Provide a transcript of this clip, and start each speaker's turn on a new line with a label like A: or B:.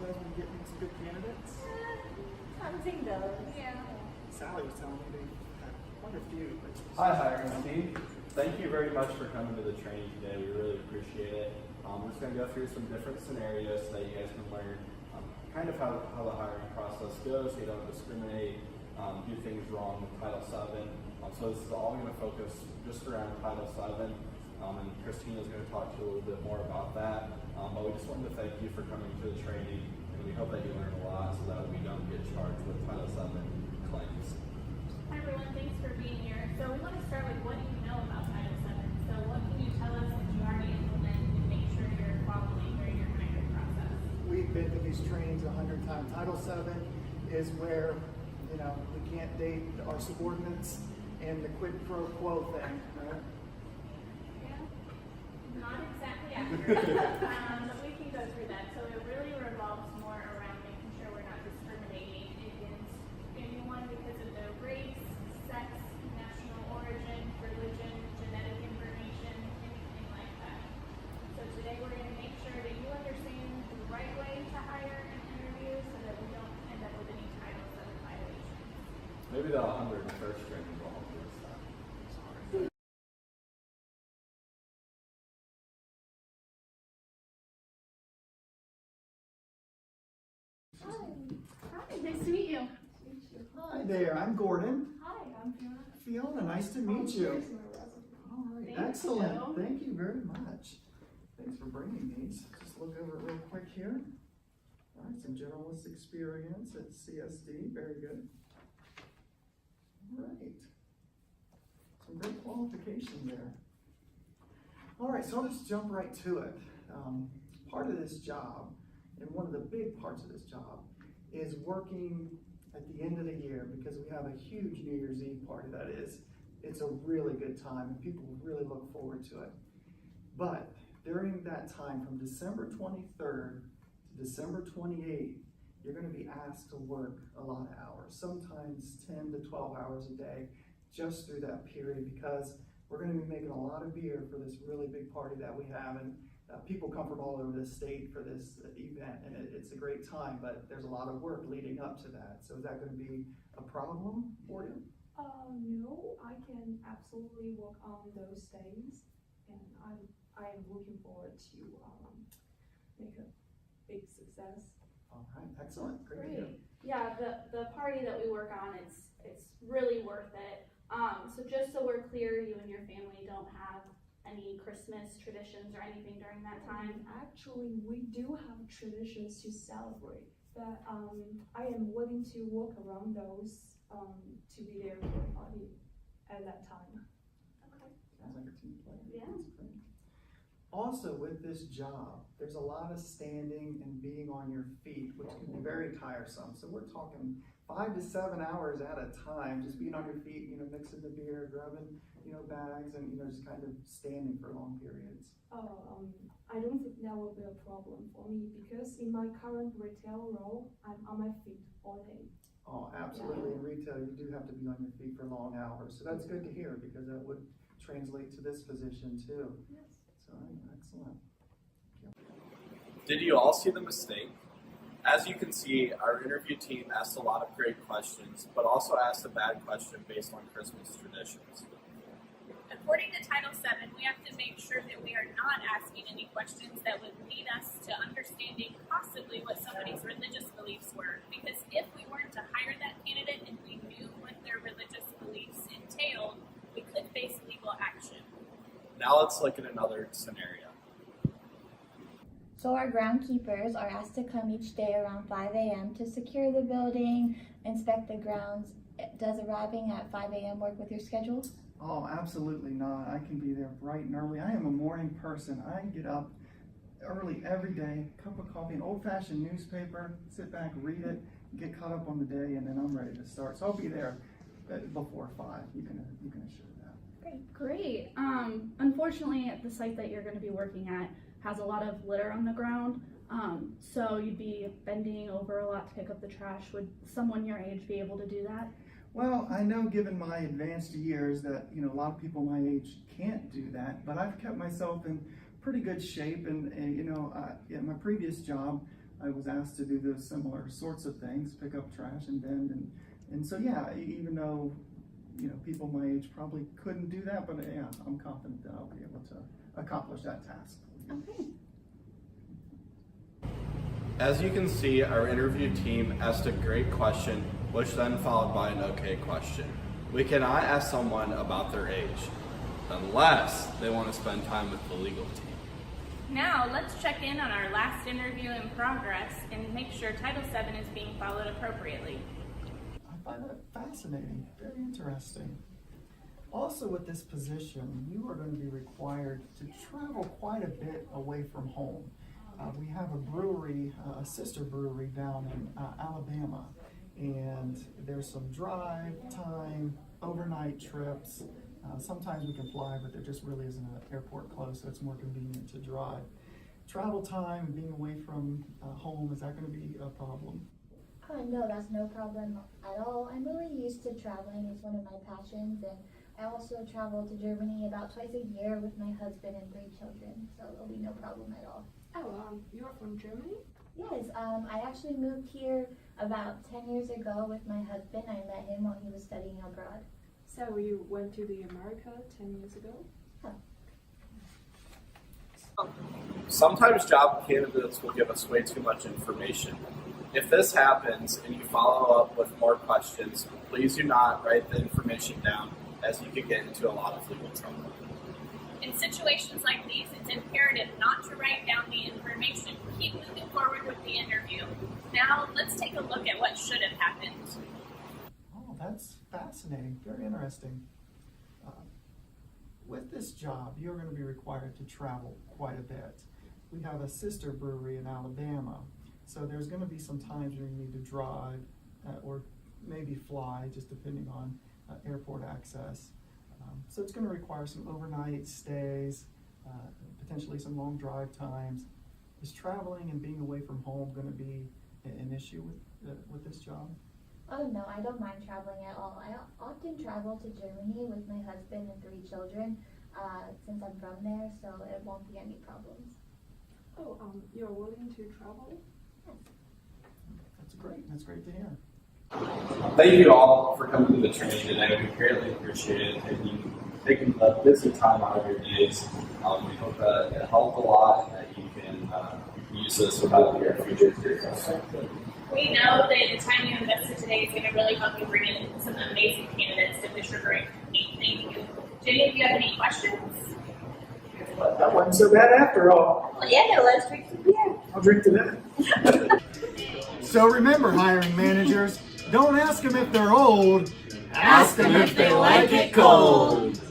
A: bit on getting some good candidates?
B: Hunting those. Yeah.
A: Sally was telling me they had quite a few.
C: Hi, hiring team. Thank you very much for coming to the training today. We really appreciate it. We're just going to go through some different scenarios so that you guys can learn kind of how the hiring process goes, so you don't discriminate, do things wrong with Title VII. So this is all going to focus just around Title VII, and Christina's going to talk to you a little bit more about that. But we just wanted to thank you for coming to the training, and we hope that you learn a lot so that we don't get charged with Title VII claims.
B: Hi everyone, thanks for being here. So we want to start with what do you know about Title VII? So what can you tell us that you already implemented and make sure you're following during your hiring process?
A: We've been to these trainings 100 times. Title VII is where, we can't date our subordinates and the quid pro quo thing, right?
B: Yeah, not exactly accurate, but we can go through that. So it really revolves more around making sure we're not discriminating against anyone because of their race, sex, national origin, religion, genetic information, anything like that. So today we're going to make sure that you understand the right way to hire and interview so that we don't end up with any Title VII violations.
C: Maybe the 101st training will help you with that. Sorry.
B: Hi, nice to meet you.
A: Hi there, I'm Gordon.
B: Hi, I'm Fiona.
A: Fiona, nice to meet you. All right,
B: Thank
A: excellent.
B: you.
A: Thank you very much. Thanks for bringing these. Just look over it real quick here. All right, some generalist experience at CSD. Very good. All right. Some great qualification there. All right, so I'll just jump right to it. Part of this job, and one of the big parts of this job, is working at the end of the year because we have a huge New Year's Eve party that is. It's a really good time and people really look forward to it. But during that time from December 23rd to December 28th, you're going to be asked to work a lot of hours, sometimes 10 to 12 hours a day, just through that period because we're going to be making a lot of beer for this really big party that we have. And people come from all over the state for this event, and it's a great time, but there's a lot of work leading up to that. So is that going to be a problem for you?
D: No, I can absolutely work on those days, and I am looking forward to make a big success.
A: All right, excellent, great to hear.
E: Yeah, the party that we work on, it's really worth it. So just so we're clear, you and your family don't have any Christmas traditions or anything during that time?
D: Actually, we do have traditions to celebrate, but I am willing to work around those to be there for the party at that time.
E: Okay.
A: Sounds like a team player.
E: Yeah.
A: That's great. Also, with this job, there's a lot of standing and being on your feet, which can be very tiresome. So we're talking 5 to 7 hours at a time, just being on your feet, mixing the beer, grabbing, bags, and, just kind of standing for long periods.
D: I don't think that will be a problem for me because in my current retail role, I'm on my feet all day.
A: Oh, absolutely. In retail, you do have to be on your feet for long hours. So that's good to hear because that would translate to this position too.
D: Yes.
A: So, excellent.
C: Did you all see the mistake? As you can see, our interview team asked a lot of great questions, but also asked a bad question based on Christmas traditions.
B: According to Title VII, we have to make sure that we are not asking any questions that would lead us to understanding possibly what somebody's religious beliefs were. Because if we weren't to hire that candidate and we knew what their religious beliefs entailed, we could face legal action.
C: Now let's look at another scenario.
F: So our groundkeepers are asked to come each day around 5 a.m. to secure the building, inspect the grounds. Does arriving at 5 a.m. work with your schedule?
A: Oh, absolutely not. I can be there bright and early. I am a morning person. I get up early every day, cup of coffee, an old-fashioned newspaper, sit back, read it, get caught up on the day, and then I'm ready to start. So I'll be there before 5. You can assure that.
E: Great. Unfortunately, the site that you're going to be working at has a lot of litter on the ground, so you'd be bending over a lot to pick up the trash. Would someone your age be able to do that?
A: Well, I know given my advanced years that, a lot of people my age can't do that, but I've kept myself in pretty good shape. And in my previous job, I was asked to do those similar sorts of things, pick up trash and vend, and so yeah, even though, you know, people my age probably couldn't do that, but yeah, I'm confident that I'll be able to accomplish that task.
E: Okay.
C: As you can see, our interview team asked a great question, which then followed by an okay question. We cannot ask someone about their age, unless they want to spend time with the legal team.
B: Now, let's check in on our last interview in progress and make sure Title VII is being followed appropriately.
A: I find that fascinating, very interesting. Also with this position, you are going to be required to travel quite a bit away from home. We have a brewery, a sister brewery down in Alabama, and there's some drive time, overnight trips. Sometimes we can fly, but there just really isn't an airport close, so it's more convenient to drive. Travel time and being away from home, is that going to be a problem?
F: No, that's no problem at all. I'm really used to traveling. It's one of my passions, and I also travel to Germany about twice a year with my husband and 3 children, so it'll be no problem at all.
G: Oh, you're from Germany?
F: Yes, I actually moved here about 10 years ago with my husband. I met him while he was studying abroad.
G: So you went to the America 10 years ago?
C: Sometimes job candidates will give us way too much information. If this happens and you follow up with more questions, please do not write the information down, as you could get into a lot of legal trouble.
B: In situations like these, it's imperative not to write down the information. Keep moving forward with the interview. Now, let's take a look at what should have happened.
A: Oh, that's fascinating, very interesting. With this job, you're going to be required to travel quite a bit. We have a sister brewery in Alabama, so there's going to be some times where you need to drive or maybe fly, just depending on airport access. So it's going to require some overnight stays, potentially some long drive times. Is traveling and being away from home going to be an issue with this job?
F: Oh no, I don't mind traveling at all. I often travel to Germany with my husband and 3 children since I'm from there, so it won't be any problems.
G: Oh, you're willing to travel?
A: That's great to hear.
C: Thank you all for coming to the training today. We greatly appreciate it, taking a busy time out of your days. We hope that it helped a lot, and that you can use this about your future careers.
B: We know that the time you invested today is going to really help you bring in some amazing candidates to Fisher Brewing. Thank you. Jenny, do you have any questions?
H: That wasn't so bad after all.
B: Well, yeah, let's drink some beer.
H: I'll drink to that. So remember, hiring managers, don't ask them if they're old, ask them if they like it cold.